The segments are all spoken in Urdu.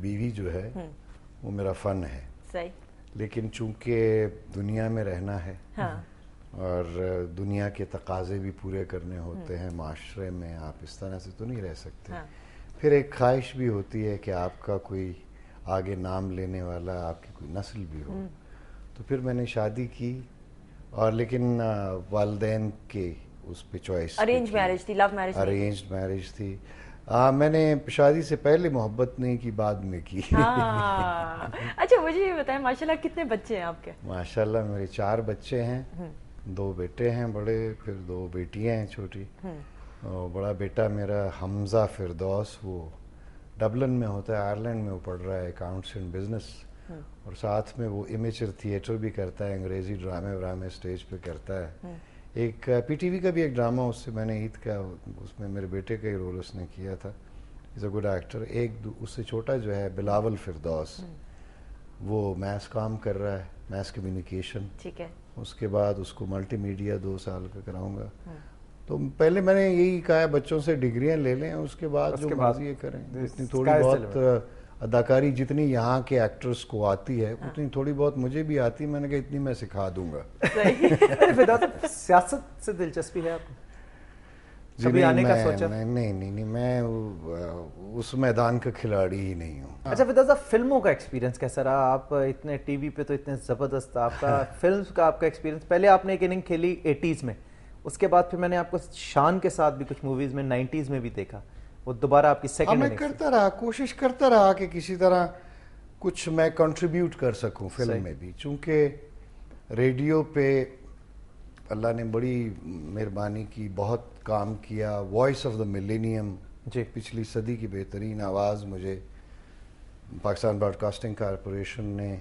بیوی جو ہے وہ میرا فن ہے. صحیح. لیکن چونکہ دنیا میں رہنا ہے اور دنیا کے تقاضے بھی پورے کرنے ہوتے ہیں, معاشرے میں آپ اس طرح سے تو نہیں رہ سکتے. پھر ایک خواہش بھی ہوتی ہے کہ آپ کا کوئی آگے نام لینے والا, آپ کی کوئی نسل بھی ہو. تو پھر میں نے شادی کی, اور لیکن والدین کے اس پہ چوائس. ارینج میرج تھی, لو میرج؟ ارینجڈ میرج تھی. میں نے شادی سے پہلے محبت نہیں کی, بعد میں کی. اچھا مجھے یہ بتائیں, ماشاءاللہ کتنے بچے ہیں آپ کے؟ ماشاءاللہ میرے 4 بچے ہیں. 2 بیٹے ہیں بڑے, پھر 2 بیٹیاں ہیں چھوٹی. اور بڑا بیٹا میرا حمزہ فردوس, وہ ڈبلن میں ہوتا ہے, آئرلینڈ میں وہ پڑھ رہا ہے اکاؤنٹس اینڈ بزنس, اور ساتھ میں وہ امیچر تھیٹر بھی کرتا ہے, انگریزی ڈرامے ورامے اسٹیج پہ کرتا ہے. ایک پی ٹی وی کا بھی ایک ڈرامہ اس سے میں نے عید کا, اس میں میرے بیٹے کا ہی رول اس نے کیا تھا. از اے گڈ ایکٹر. ایک اس سے چھوٹا جو ہے بلاول فردوس, وہ میس کام کر رہا ہے, میس کمیونیکیشن. ٹھیک ہے. اس کے بعد اس کو ملٹی میڈیا 2 سال کا کراؤں گا. تو پہلے میں نے یہی کہا ہے بچوں سے ڈگریاں لے لیں, اس کے بعد جو مرضی کریں. اتنی تھوڑی بہت اداکاری جتنی یہاں کے ایکٹرز کو آتی ہے اتنی تھوڑی بہت مجھے بھی آتی ہے. میں نے کہا اتنی میں سکھا دوں گا. سیاست سے دلچسپی ہے آپ کو؟ کبھی آنے کا سوچا؟ نہیں, میں اس میدان کا کھلاڑی ہی نہیں ہوں. اچھا فردوس صاحب, فلموں کا ایکسپیرینس کیسا رہا؟ آپ اتنے ٹی وی پہ تو اتنے زبردست آپ کا فلمز کا آپ کا ایکسپیرینس. پہلے آپ نے ایک اننگ کھیلی 80s میں, اس کے بعد پھر میں نے آپ کو شان کے ساتھ بھی کچھ موویز میں 90s میں بھی دیکھا. وہ دوبارہ آپ کی سیکنڈ میں کرتا رہا, کوشش کرتا رہا کہ کسی طرح کچھ میں کنٹریبیوٹ کر سکوں فلم میں بھی. چونکہ ریڈیو پہ اللہ نے بڑی مہربانی کی, بہت کام کیا. وائس آف دا ملینیم, پچھلی صدی کی بہترین آواز مجھے پاکستان براڈ کاسٹنگ کارپوریشن نے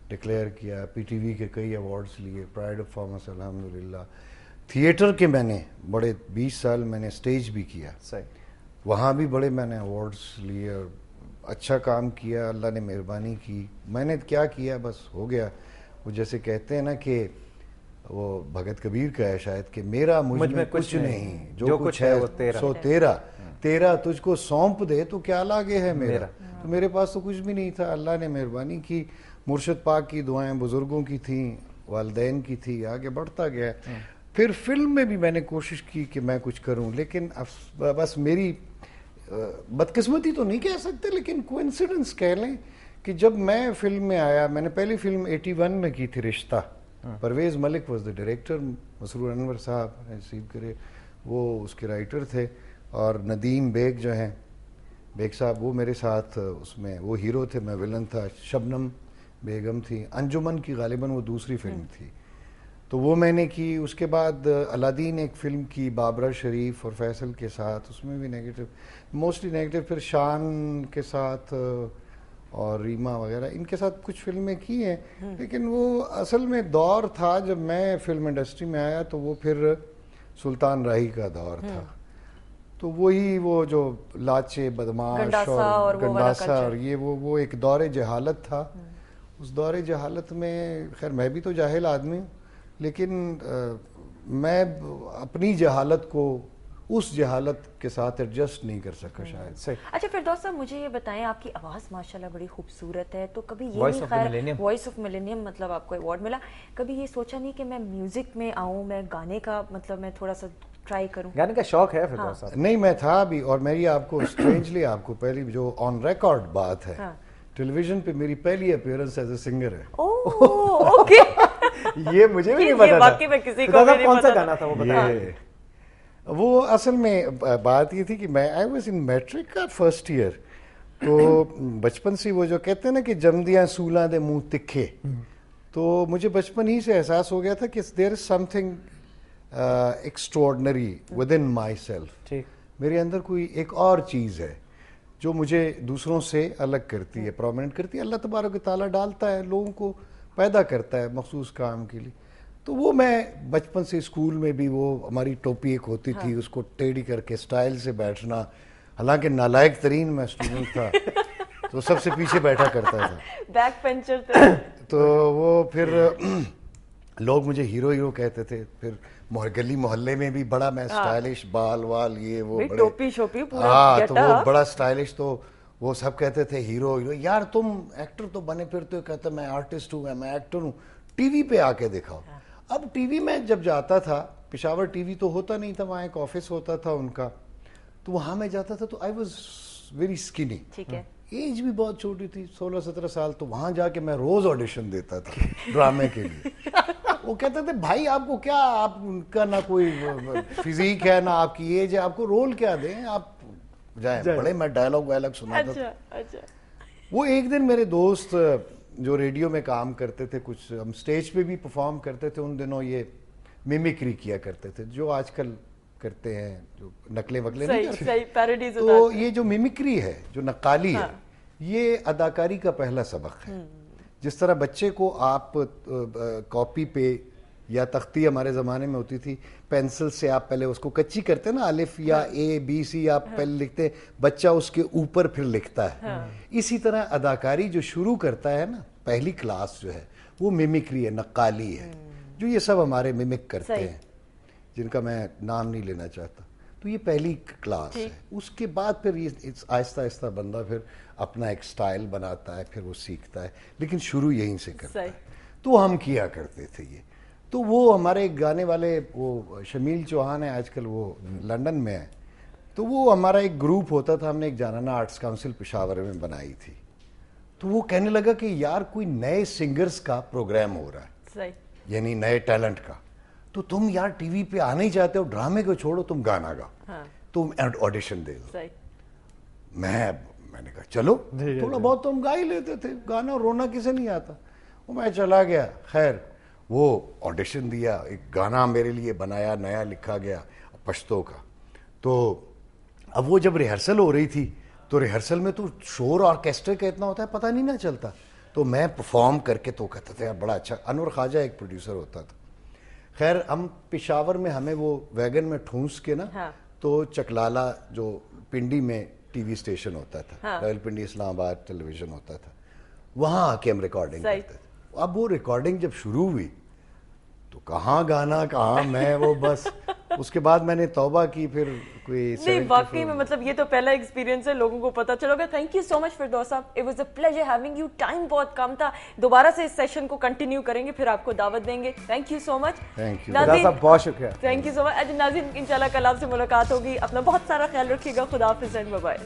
ڈکلیئر کیا. پی ٹی وی کے کئی ایوارڈز لیے, پرائڈ آف فارمس الحمدللہ. تھیٹر کے میں نے بڑے 20 سال میں نے اسٹیج بھی کیا, وہاں بھی بڑے میں نے ایوارڈز لیے اور اچھا کام کیا. اللہ نے مہربانی کی. میں نے کیا کیا بس ہو گیا. وہ جیسے کہتے ہیں نا کہ وہ بھگت کبیر کا ہے شاید کہ میرا مجھ میں کچھ نہیں, جو کچھ ہے سو تیرا, تیرا تجھ کو سونپ دے تو کیا لاگے ہے میرا. تو میرے پاس تو کچھ بھی نہیں تھا. اللہ نے مہربانی کی, مرشد پاک کی دعائیں بزرگوں کی تھیں, والدین کی تھی, آگے بڑھتا گیا. پھر فلم میں بھی میں نے کوشش کی کہ میں کچھ کروں, لیکن بس میری بدقسمتی تو نہیں کہہ سکتے, لیکن کوئنسیڈنس کہہ لیں کہ جب میں فلم میں آیا, میں نے پہلی فلم 81 میں کی تھی رشتہ. پرویز ملک واز دا ڈائریکٹر, مسرور انور صاحب ریسیو کرے وہ اس کے رائٹر تھے, اور ندیم بیگ جو ہیں بیگ صاحب وہ میرے ساتھ اس میں وہ ہیرو تھے, میں ولن تھا. شبنم بیگم تھی. انجمن کی غالباً وہ دوسری فلم تھی, تو وہ میں نے کی. اس کے بعد الادین ایک فلم کی بابرہ شریف اور فیصل کے ساتھ, اس میں بھی نیگیٹو, موسٹلی نیگیٹو. پھر شان کے ساتھ اور ریما وغیرہ ان کے ساتھ کچھ فلمیں کی ہیں, لیکن وہ اصل میں دور تھا جب میں فلم انڈسٹری میں آیا تو وہ پھر سلطان راہی کا دور تھا. تو وہی وہ جو لاچے بدماش اور گنڈاسا اور یہ وہ ایک دور جہالت تھا. اس دور جہالت میں خیر میں بھی تو جاہل آدمی ہوں, لیکن میں اپنی جہالت کو اس جہالت کے ساتھ ایڈجسٹ نہیں کر سکا شاید. اچھا فردوس صاحب مجھے یہ بتائیں, آپ کی آواز ماشاءاللہ بڑی خوبصورت ہے, تو کبھی یہ نہیں خیال, وائس آف ملینیم مطلب آپ کو ایوارڈ ملا, کبھی یہ سوچا نہیں کہ میں میوزک میں آؤں, میں گانے کا مطلب میں تھوڑا سا ٹرائی کروں؟ گانے کا شوق ہے فردوس صاحب؟ نہیں میں تھا بھی, اور میری آپ کو اسٹرینجلی آپ کو پہلی جو آن ریکارڈ بات ہے, ٹیلی ویژن پہ میری پہلی اپیئرنس ایز اے سنگر ہے. اوکے, یہ مجھے بھی نہیں پتا واقعی میں کسی کو نہیں کون سا گانا تھا وہ بتائیں. وہ اصل میں بات یہ تھی کہ میں آئی واز ان میٹرک کا فرسٹ ایئر, تو بچپن سے وہ جو کہتے ہیں نا کہ جمدیاں سولاں دے منہ تکھے, تو مجھے بچپن ہی سے احساس ہو گیا تھا کہ there is something extraordinary within myself. میرے اندر کوئی ایک اور چیز ہے جو مجھے دوسروں سے الگ کرتی ہے, پرومیننٹ کرتی ہے. اللہ تبارک و تعالیٰ ڈالتا ہے, لوگوں کو پیدا کرتا ہے مخصوص کام کے لیے. تو وہ میں بچپن سے اسکول میں بھی وہ ہماری ٹوپی ایک ہوتی تھی, اس کو ٹیڑھی کر کے اسٹائل سے بیٹھنا, حالانکہ نالائق ترین میں اسٹوڈنٹ تھا تو سب سے پیچھے بیٹھا کرتا تھا, بیک پنچر تھا. تو وہ پھر لوگ مجھے ہیرو ہیرو کہتے تھے. پھر گلی محلے میں بھی بڑا میں اسٹائلش, بال وال یہ وہ ٹوپی شوپی پورا, ہاں تو وہ بڑا اسٹائلش. تو وہ سب کہتے تھے ہیرو ہیرو. یار تم ایکٹر تو بنے پھرتے ہو, کہتے میں آرٹسٹ ہوں, میں ایکٹر ہوں, ٹی وی پہ آ کے دکھاؤ. اب ٹی وی میں جب جاتا تھا, پشاور ٹی وی تو ہوتا نہیں تھا, وہاں ایک آفس ہوتا تھا ان کا, تو وہاں میں جاتا تھا تو I was very skinny, age بھی بہت چھوٹی تھی, 16-17 سال. تو وہاں جا کے میں روز آڈیشن دیتا تھا ڈرامے کے لیے. وہ کہتے تھے بھائی آپ کو کیا, آپ کا نہ کوئی فزیک ہے نہ آپ کی ایج ہے, آپ کو رول کیا دیں, آپ جائیں بڑے. میں ڈائلاگ وائلاگ سناتا تھا. وہ ایک دن میرے دوست جو ریڈیو میں کام کرتے تھے, کچھ ہم اسٹیج پہ بھی پرفارم کرتے تھے ان دنوں, یہ میمکری کیا کرتے تھے جو آج کل کرتے ہیں, جو نقلیں وقلیں نہیں کرتے. تو یہ جو میمکری ہے, جو نقالی ہے, یہ اداکاری کا پہلا سبق ہے. جس طرح بچے کو آپ کاپی پہ یا تختی ہمارے زمانے میں ہوتی تھی, پینسل سے آپ پہلے اس کو کچی کرتے ہیں نا, الف یا اے بی سی آپ پہلے لکھتے, بچہ اس کے اوپر پھر لکھتا ہے. اسی طرح اداکاری جو شروع کرتا ہے نا, پہلی کلاس جو ہے وہ میمکری ہے, نقالی ہے, جو یہ سب ہمارے میمک کرتے ہیں جن کا میں نام نہیں لینا چاہتا. تو یہ پہلی کلاس ہے. اس کے بعد پھر یہ آہستہ آہستہ بندہ پھر اپنا ایک سٹائل بناتا ہے, پھر وہ سیکھتا ہے, لیکن شروع یہیں سے کرتا ہے. تو ہم کیا کرتے تھے یہ. تو وہ ہمارے گانے والے وہ شمیل چوہان ہیں, آج کل وہ لنڈن میں ہیں, تو وہ ہمارا ایک گروپ ہوتا تھا, ہم نے ایک جانانہ آرٹس کاؤنسل پشاور میں بنائی تھی. تو وہ کہنے لگا کہ یار کوئی نئے سنگرز کا پروگرام ہو رہا ہے, یعنی نئے ٹیلنٹ کا, تو تم یار ٹی وی پہ آنا ہی چاہتے ہو, ڈرامے کو چھوڑو, تم گانا گاؤ, تم آڈیشن دے دو. میں نے کہا چلو, تھوڑا بہت تو ہم گا ہی لیتے تھے, گانا رونا کسے نہیں آتا. وہ میں چلا گیا, خیر وہ آڈیشن دیا, ایک گانا میرے لیے بنایا, نیا لکھا گیا پشتو کا. تو اب وہ جب ریہرسل ہو رہی تھی, تو ریہرسل میں تو شور آرکیسٹرے کا اتنا ہوتا ہے پتہ نہیں نہ چلتا. تو میں پرفارم کر کے تو کہتا تھا یار بڑا اچھا. انور خواجہ ایک پروڈیوسر ہوتا تھا. خیر ہم پشاور میں ہمیں وہ ویگن میں ٹھونس کے نا, تو چکلالہ جو پنڈی میں ٹی وی اسٹیشن ہوتا تھا, رائل پنڈی اسلام آباد ٹیلی ویژن ہوتا تھا, وہاں آ کے ہم ریکارڈنگ کرتے تھے. اب وہ ریکارڈنگ جب شروع ہوئی تو کہاں گانا کہاں میں, وہ بس اس کے بعد میں نے توبہ کی. پھر کوئی نہیں واقعی میں مطلب یہ تو پہلا ایکسپیرینس ہے, لوگوں کو پتا چلو گا. Thank you so much Firdaus صاحب, it was a pleasure having you. Time بہت کم تھا, دوبارہ سے اس سیشن کو کنٹینیو کریں گے, پھر آپ کو دعوت دیں گے. تھینک یو سو مچ. بہت شکریہ. تھینک یو سو مچ. ناظرین انشاءاللہ کل آپ سے ملاقات ہوگی. اپنا بہت سارا خیال رکھیے گا. خدا حافظ اینڈ بائے بائے.